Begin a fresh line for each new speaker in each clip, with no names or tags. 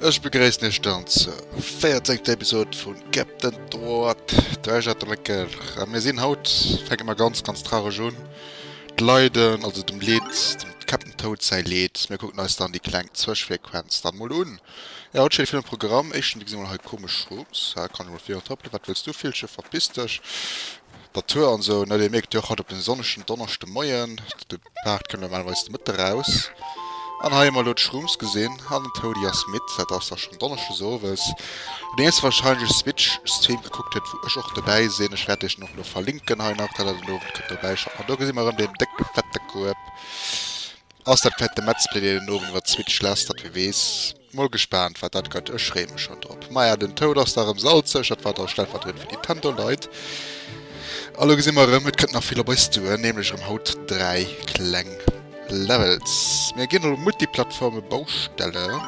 Ich begrüße dich dann zur 14. Episode von Captain Toad. Da ist es lecker. Wir sind heute, fangen wir ganz traurig an. Die Leute, also dem Lied, dem Captain Toad sein Lied. Wir gucken uns dann die kleinen Zwischenfrequenz dann mal an. Ja, heute steht für ein Programm. Ich bin mal halt komisch raus. Ja, kann ich mal für top. Was willst du? Viel verpisst dich. Der Tour und so, ne, der merkt ja heute auf den sonnigen Donnerstagmorgen. Der Part können wir normalerweise mit raus. Und habe ich mal dort Schrooms gesehen, haben den Todias mit, das ist schon Donnerstag so, weil es den ersten wahrscheinlich Switch-Stream geguckt hat, wo ich auch dabei sehe, ich werde dich noch verlinken, heute Nacht hat er den Ofen dabei schauen. Und da sehen wir den dicken, fetten Korb. Aus der fette Metzplay, der den Ofen wird Switch lässt, das wir weiß. Mal gespannt, was das geht, ich schreibe mich schon drauf. Maja, den Tod aus da im Salz, ich hatte da stellvertretend für die Tanto-Leute. Alle gesehen wir, es könnte noch viel dabei tun, nämlich Haut 3 Klänge. Levels. Wir gehen auf Multiplattformen Baustelle.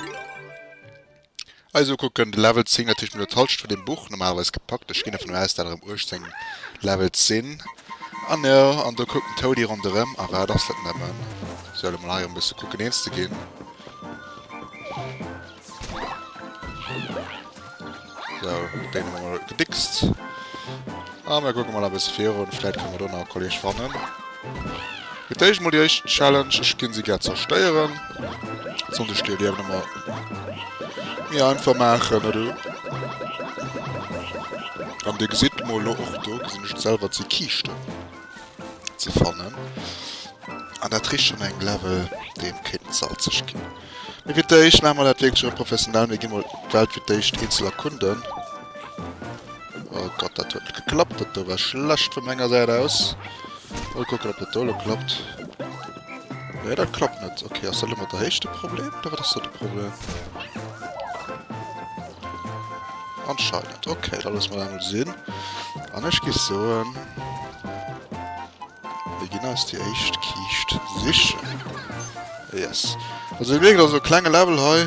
Also gucken, die Levels sind natürlich mit der Talst von dem Buch normalerweise gepackt. Ich gehe davon aus, dass er im Ursprung Levels sind. Und ja, und da gucken Toadie rundherum, aber das nicht mehr. Sollen wir mal ein bisschen gucken, ins zu gehen. So, den haben wir mal gedickst. Aber wir gucken mal ein bisschen fair und vielleicht können wir da noch Kollege fahren. Mit der mal die erste Challenge, ich kann sie gerne zerstören. Sonst steht die einfach mal ja, einfach machen, oder? Und ihr seht mal auch da, sind nicht selber die Kiste zu fahren. Und das ist schon ein Level, dem Kind soll sich gehen. Mit der erste machen wir das wirklich schon professionell, wir gehen mal die Welt für die erste Insel erkunden. Oh Gott, das hat nicht geklappt, das war schlecht von meiner Seite aus. Mal gucken, ob das toll klappt. Ne, das klappt nicht. Okay, ist das immer das höchste Problem? Oder war das so das Problem? Anscheinend. Okay, dann müssen wir einmal sehen. Und ich gehe so. Wie genau ist die erste Kiste? Sicher. Yes. Also, ich denke, so kleine Level hier,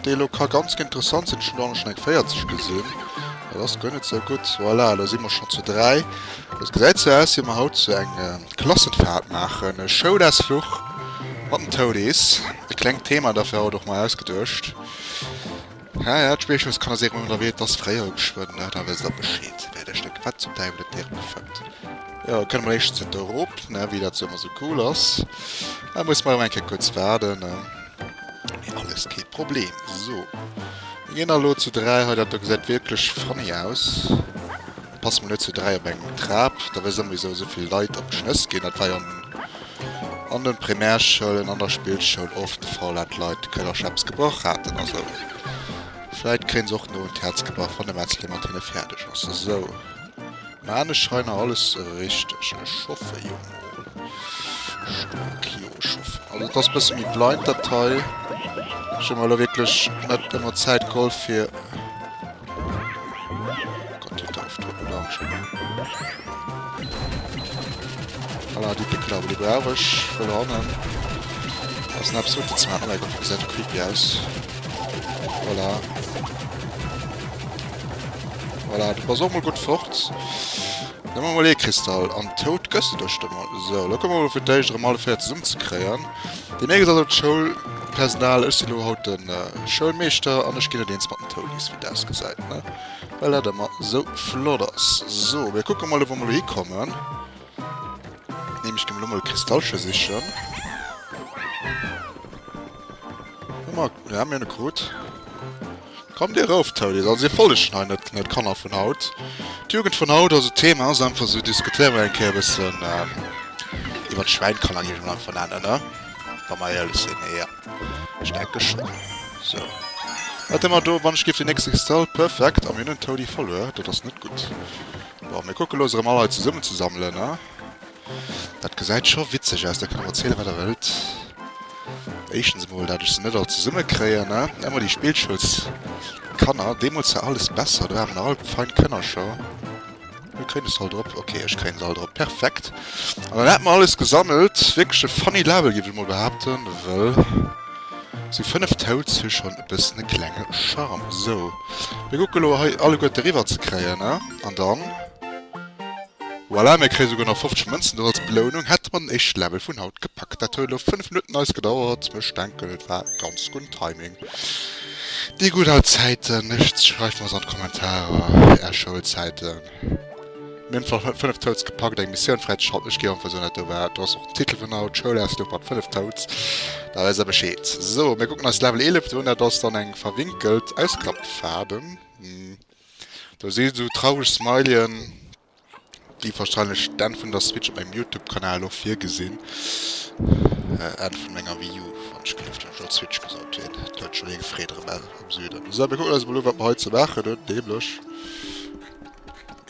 die lokal ganz interessant sind, schon noch nicht 40 gesehen. Ja, das geht nicht so gut. Voilà, da sind wir schon zu 3. Das gesagt zuerst, hier wir heute so eine Klassenfahrt machen. Eine Show-Das-Fluch. Was ein Tod ist. Ein kleines Thema dafür auch doch mal ausgedurcht. Ja, das Spiel kann er sich immer wieder das Freier geschwunden. Da weiß er Bescheid. Wer der Stück was zum Teil mit der gefällt. Ja, können wir echt in Europa, ne, wie das immer so cool ist. Da muss man ein kurz werden. Ja, alles kein Problem. So. Wir gehen hallo zu 3, heute hat er gesagt, wirklich funny aus. Passen wir nicht zu 3 auf einen Trab, da wir sowieso so viele Leute auf den Schnüss gehen, das war ja an den Primärschulen, an der Spielschule oft der Fall, dass Leute keine Schabs gebracht hatten, also vielleicht kriegen sie auch nur ein Herz gebracht von der Metzli Martine fertig, also so. Meine scheinen alles richtig, ich hoffe, Junge. Ich hoffe. Also das ist ein bisschen mit Blind-Datei. Schon mal wirklich nicht immer Zeit geholt für... Gott, die darf drücken, Dankeschön. Voilà, die Pickel aber die brauche ich verloren. Das ist eine absolute Zeit, aber ich gesagt, creepy aus. Voilà. Voilà, du pass auch mal gut fort. Nehmen wir mal den Kristall. An Tod gehst du das mal. So, da kommen wir mal für dich mal für zusammenzukriegen. Die nächste Sache, Schulpersonal ist die heute ein Schulmeister und ich gehe den smarten Todis, wie das gesagt, ne? Weil er immer so flott ist. So, wir gucken mal, wo wir hinkommen. Nämlich können wir mal Kristallsche sichern. Wir haben ja eine Code. Komm dir rauf, Todis. Also, ihr voll ist nicht kann er von Haut. Die Jugend von Haut, also Thema, ist einfach so diskutieren wir ein bisschen, über das Schwein kann eigentlich noch voneinander, ne? Kann man ehrlich sehen, ja. Ich denke schon. So. Warte mal, da, wann ich gebe die nächste Kristall, perfekt, aber wir haben Todi voll, ja? Das ist nicht gut. Boah, wir gucken los, mal heute zusammenzusammeln, ne? Das gesagt schon witzig aus, da kann man erzählen, was er will. Erstens mal, dass ich sie nicht alle zusammen kriege, ne? Immer die Spielschutz kann er, dem muss ja alles besser, da haben wir alle feinen Kenner schon. Wir kriegen das halt drauf, okay, ich kriege es halt drauf, perfekt. Und dann hat man alles gesammelt, wirklich ein funny Level, wie wir mal behaupten, weil sie 5 Toads hier schon ein bisschen eine kleine Charme. So, wir gucken, alle gute River zu kriegen, ne? Und dann... Voilà, wir kriegen sogar noch 50 Münzen als Belohnung, hat man echt Level von Haut gepackt. Das hat noch 5 Minuten alles gedauert, ich denke, das war ganz gut Timing. Die gute alte Zeiten, nichts schreibt mal so Kommentare, Schulzeiten. Mir einfach 5 Toads gepackt, eine Mission frei schaut, ich gehe einfach so nicht drüber. Du hast auch einen Titel von der Schule, hast du 5 Toads. Da ist er Bescheid. So, wir gucken das Level 11, und da ist dann ein verwinkelt Ausklappfaden. Da siehst du traurig Smileyen, die wahrscheinlich dann von der Switch auf meinem YouTube-Kanal auch viel gesehen. Von meiner Video, von ich gelüftet und schon Switch gesagt wird. Da hat schon irgendwie Frieden am Süden. So, wir gucken das mal, was wir heute machen, dämlich.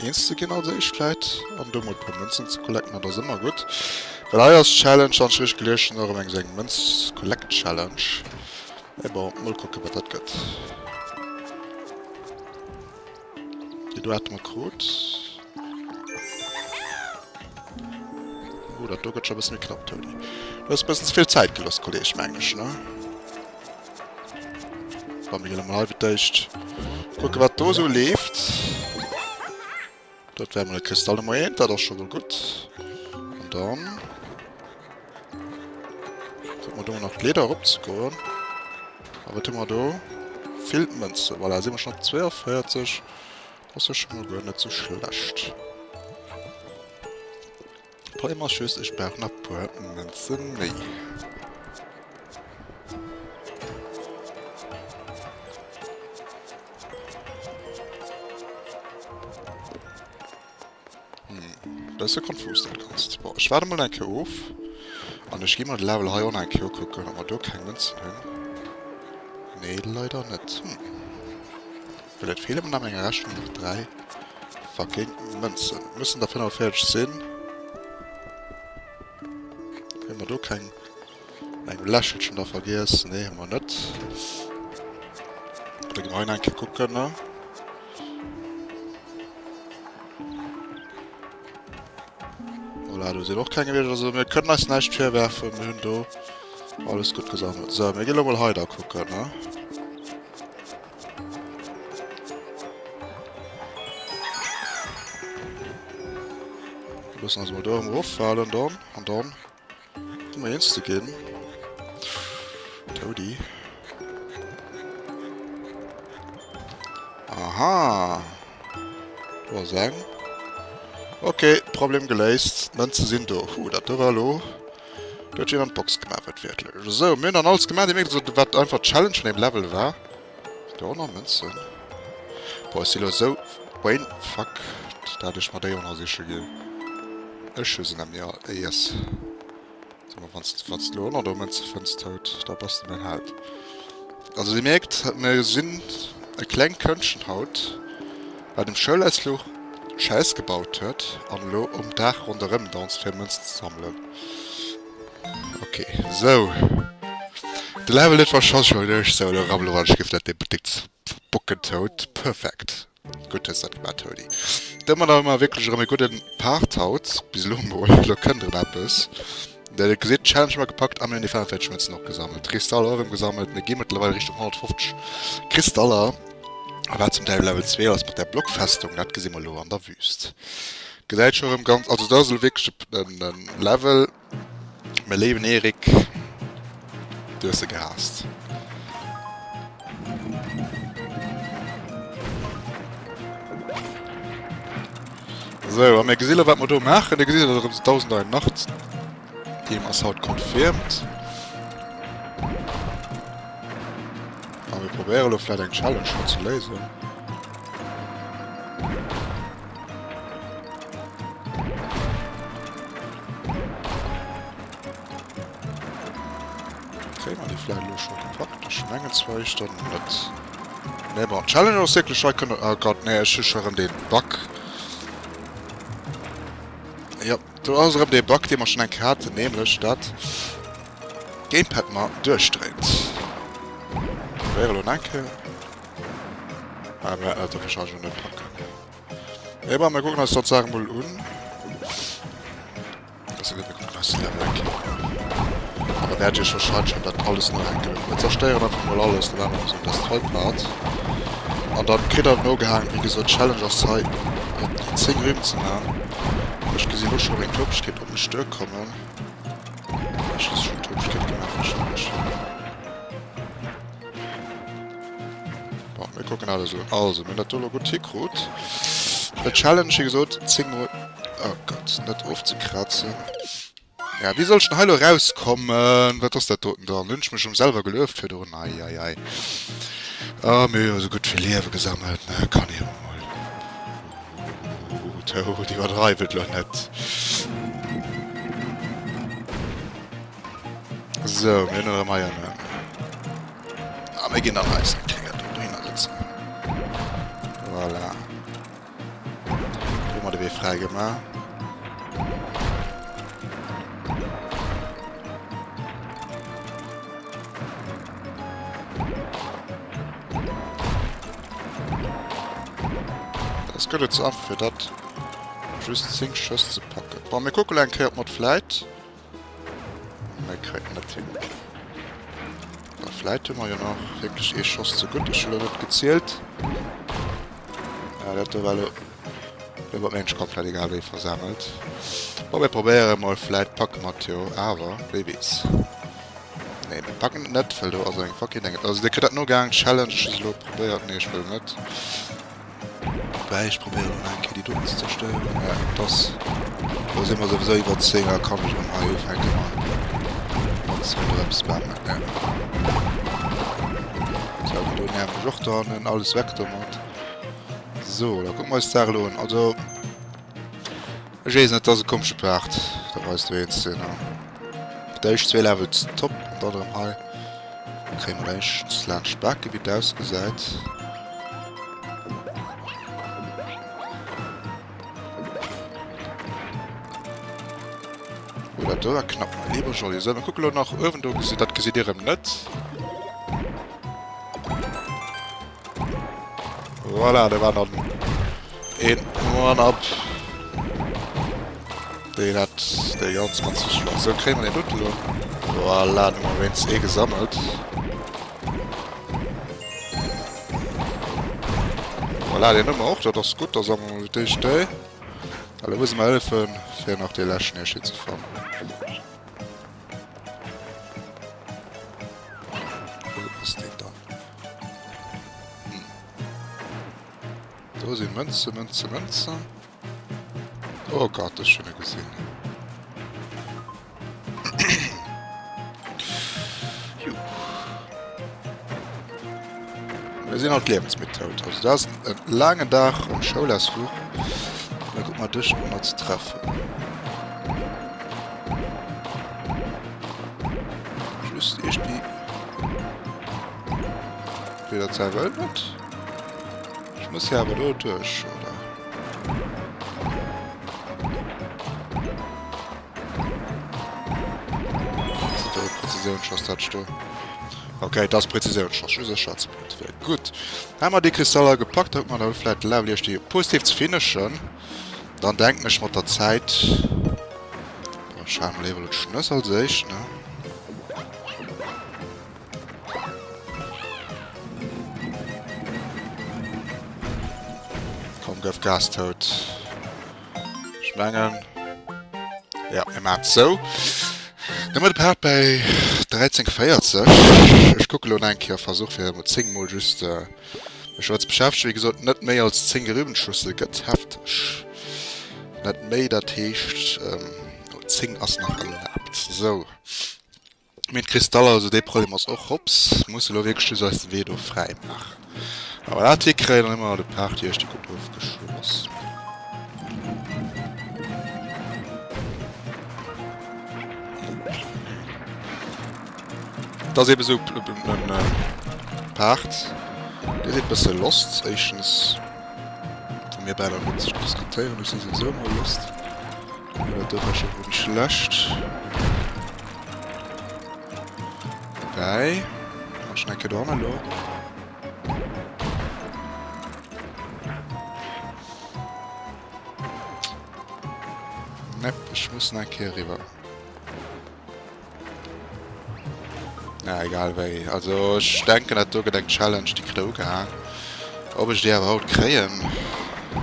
Einste genau sehe ich vielleicht. Und du musst ein paar Münzen zu collecten, das ist immer gut. Weil hier ist Challenge, dann schrieb ich gelöscht, noch ein wenig Münz Collect Challenge. Aber mal gucken, was das geht. Du hast mal kurz. Das geht schon ein bisschen knapp, Tony. Du hast ein bisschen zu viel Zeit gelassen, Kollege, eigentlich, ne? Haben wir hier mal halb dicht. Gucken, was da so lebt. Dort werden wir eine Kristall ein, das ist schon mal gut. Und dann. Gucken wir da noch Leder rumzugehen. Aber tun wir da. Fehlt Münze, weil da sind wir schon 42. Das ist schon mal gar nicht so schlecht. Immer schüss, ich brauche noch Münzen mehr. Das ist ja konfus, das kannst. Boah, ich warte mal ein auf. Und ich gehe mal Level hier ein gucken, ob wir da keine Münzen haben. Nee, leider nicht. Vielleicht fehlen mir noch eine Rechnung noch 3 fucking Münzen. Müssen dafür noch fertig sein. Haben wir da kein Lächelchen da vergessen? Nee, haben wir nicht. Da gehen wir rein gucken, ne? Oder du siehst auch keine wieder, also wir können das nicht verwerfen, wir haben da alles gut gesammelt. So, wir gehen mal heute gucken, ne? Wir müssen also mal da im Ruf fallen und dann können wir jetzt gehen. Todi. Aha. Du was sagen? Okay, Problem gelöst. Münzen sind da. Das war lo. Da hat jemand Box gemacht, wirklich. So, wir haben dann alles gemacht, was einfach Challenge von dem Level war. Da auch noch Münzen. Boah, ist die so. Wayne, fuck. Da hatte ich mal der noch sicher gehen. Ich schieße an mir. Yes. Sag mal, was lohnt oder Münzen findest tot. Da passt mir halt. Also, sie merkt, wir sind ein kleines Könnchen haut. Bei dem Schulleisluch Scheiß gebaut hat, an lo Dach rundherum da uns für Münzen zu sammeln. Okay, so. Der Level nicht war schon durch, so der Rabbelwand gibt das bedingt Bucken tot. Perfekt. Gut ist das gemacht, Todi. Dann man da immer wirklich einen guten Part haut, bis Lumbo, da könnt ihr etwas. Der gesehen Challenge mal gepackt, haben wir in die Fernfeldschmünzen noch gesammelt. Kristalle gesammelt, wir gehen mittlerweile Richtung 150 Kristalle. Aber zum Teil Level 2, als mit der Blockfestung, das gesehen wir an der Wüste. Gesagt schon im Ganzen, also da soll wirklich ein Level, mein Leben Erik, du hast gehasst. So, haben wir gesehen, was wir da machen, wir gesehen, dass es 1001 Nacht, die ist halt confirmed. Aber wir probieren vielleicht eine Challenge schon zu lesen. Kriegen wir die vielleicht schon gepackt? Ich meine 2 Stunden mit. Ne, aber Challenge aus wirklich schon können. Oh Gott, ne, ich schüsse schon den Bug. Ja, du hast den Bug, den man schon eine Karte nämlich das Gamepad mal durchdreht. Wäre danke. Aber Alter, wahrscheinlich nicht packen. Aber mal gucken, was dort sagen will. Das ist wir gucken, was der weg. Aber der hat ja schon schade, schon das alles noch angehört. Wir zerstören einfach mal alles, dann haben wir so das Tollpart. Und dann kriegt er noch gehangen, wie gesagt, Challenger Zeit. Die 10 Rüben zu nehmen. Ich gesehen, nur schon wegen Topschkeit um ein Stück kommen. Ich habe schon Topschkeit gemacht, wahrscheinlich. gucken alle so. Also, mit der Dolo gut gut. Der Challenge hier gesagt, 10 Mal. Oh Gott, nicht aufzukratzen. Ja, wie soll ich denn heute rauskommen? Was ist der Toten da? Lynch mich schon selber gelöst für den. Eieiei. Ah, mir so gut viel Leben gesammelt. Na, kann ich mal. Die übertreibt doch nicht. So, wir noch mal ja. Ah, wir gehen dann heiß. Sitzen. Voilà. Guck mal, der wird frei gemacht. Das geht jetzt ab für das. Just 10 Schuss zu packen. Boah, wir gucken ein Kerl mit Flight. Wir kriegen das hin. Bei Flight haben wir ja noch wirklich Schuss zu gut. Ich habe das gezählt. Ja, das war der Mensch komplett egal wie versammelt. Aber wir probieren mal Flight packen, Matteo. Aber, Babys. Ne, wir packen nicht, weil du also ein fucking Ding. Also, der kriegt nur gerne Challenge. Ich probiert. Ne, ich will nicht. Ich probiere noch die Dutten zu zerstören. Ja, das. Da sind wir sowieso über 10, da kann ich um Hilfe gemacht. Das ist spammen, ja. So, die nehmen wir auch da und alles weg damit. So, da gucken wir uns da lohnen. Also. Ich weiß nicht, dass es komisch gebracht. Da weißt du jetzt, ne. Da ist 2 Levels top und da drin halt. Kriegen wir gleich das Land wie das gesagt. Oder da war knapp mal lieber schon. So, wir gucken noch irgendwo, das gesehen ihr im Netz. Voilà, der war dann in One-Up. Den hat der ganz schön. So kriegen wir den Duttel. Voilà, den haben wir jetzt gesammelt. Voilà, den haben wir auch, das ist gut, da sagen wir mit dem Stell. Also müssen wir helfen, für noch die Laschen hier zu fahren. Wo ist der dann? Da sind Münze. Oh Gott, das ist schon gesehen. Wir sehen auch Lebensmittel. Also da ist ein langer Dach und Schaulasflug. Da guck mal durch, um uns zu treffen. Just ich die. Wieder Zeit wird. Ich muss ja aber nur durch, oder? Das ist der Präzisionsschuss, hat du. Okay, das Präzisionsschuss, das ist Schatzpunkt. Gut. Haben wir die Kristalle gepackt, hat man da vielleicht Level die positiv zu finishen. Dann denkt mich mit der Zeit. Schauen wir lieber Schnüssel sich, ne? Komm, gib Gas tot. Schmengen. Ja, wir machen es so. Dann wird der Part bei 13:40. Ich gucke nur ein Kehr, versuche wir mit 10 Mal just. Ich war jetzt beschäftigt, wie gesagt, nicht mehr als 10 Gerübenschüsse getafft. Nicht mehr, das heißt, 10 ist noch erlaubt. So. Mit Kristalle, also das Problem ist auch hops. Muss ich wirklich so als Vedo frei machen. Aber da kriege ich dann immer die Party erst gut aufgeschlossen. Das ist eben so ein Part. Der ist ein bisschen lost. Erstens von mir beide mit sich diskutieren. Ich sehe so mal lost. Das war schon nicht schlecht. Okay. Mal schnell da mal los. Ne, ich muss nachher rüber. Ja, egal wie. Also ich denke, dass du gedacht Challenge die Crew gehangen. Ob ich die überhaupt kriegen,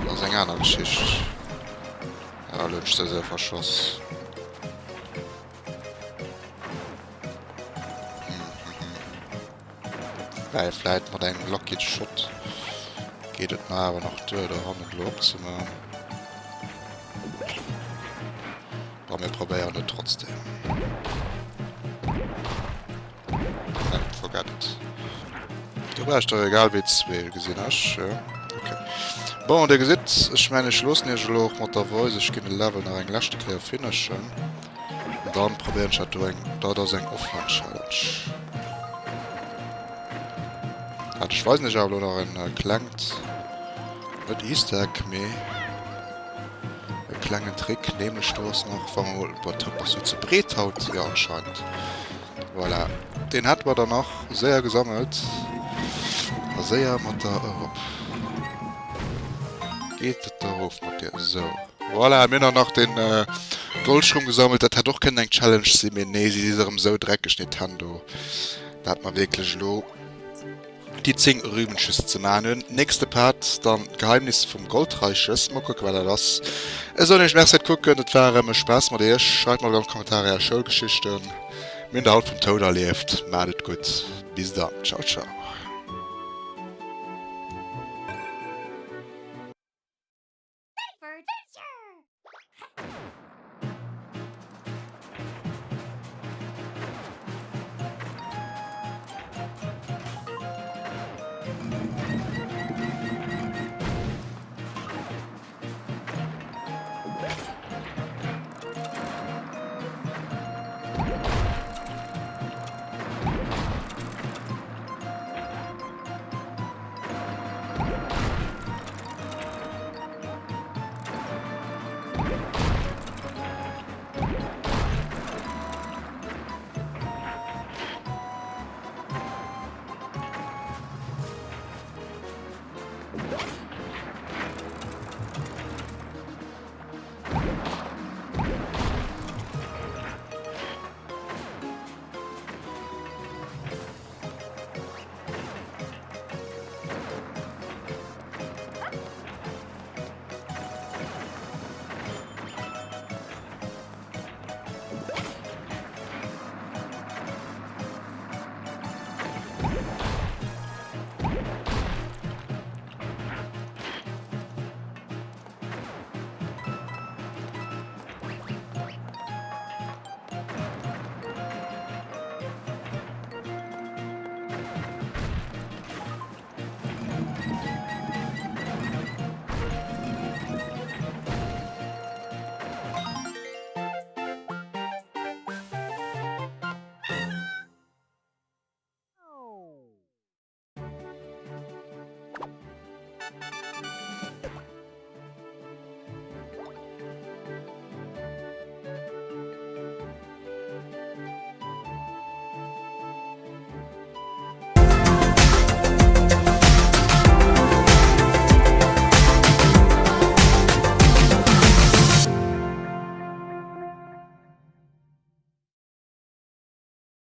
das ist eine andere Geschichte. Ja, Lynch ist sehr verschossen. Ja, vielleicht mit einem Lockheed Shot. geht es na aber noch durch, da haben wir Lob zu machen. Aber wir probieren es trotzdem. Nein, forget it. Du brauchst doch egal wie es gesehen hast, ja. Okay. Bon, der Gesetz, ich meine, ich los nicht mit der Voice, ich gehe ein Level nach einem letzten Krieg finishen. Und dann probieren ich da ist ein Offline-Challenge. Also ich weiß nicht, ob du noch ein klangt. Nicht Easter Egg mehr. Ein kleinen Trick, nämlich du hast noch, wenn man was so zu breit haut, ja anscheinend. Voilà. Den hat man dann noch sehr gesammelt. Sehr mit der Europe. Geht es darauf mit dir? So. Voilà, mir noch den Goldschirm gesammelt. Das hat doch keine Challenge, sie mir nee, sie diesem so dreckig nicht haben. Da hat man wirklich lo die 10 Rübenschuss zu machen. Nächste Part, dann Geheimnis vom Goldreiches. Mal gucken, was das ist. Also, nicht mehr gucken, das war immer Spaß mit dir. Schreibt mal in die Kommentare Schulgeschichten. Wenn der Halt vom Tod erlebt, macht es gut. Bis dann. Ciao, ciao.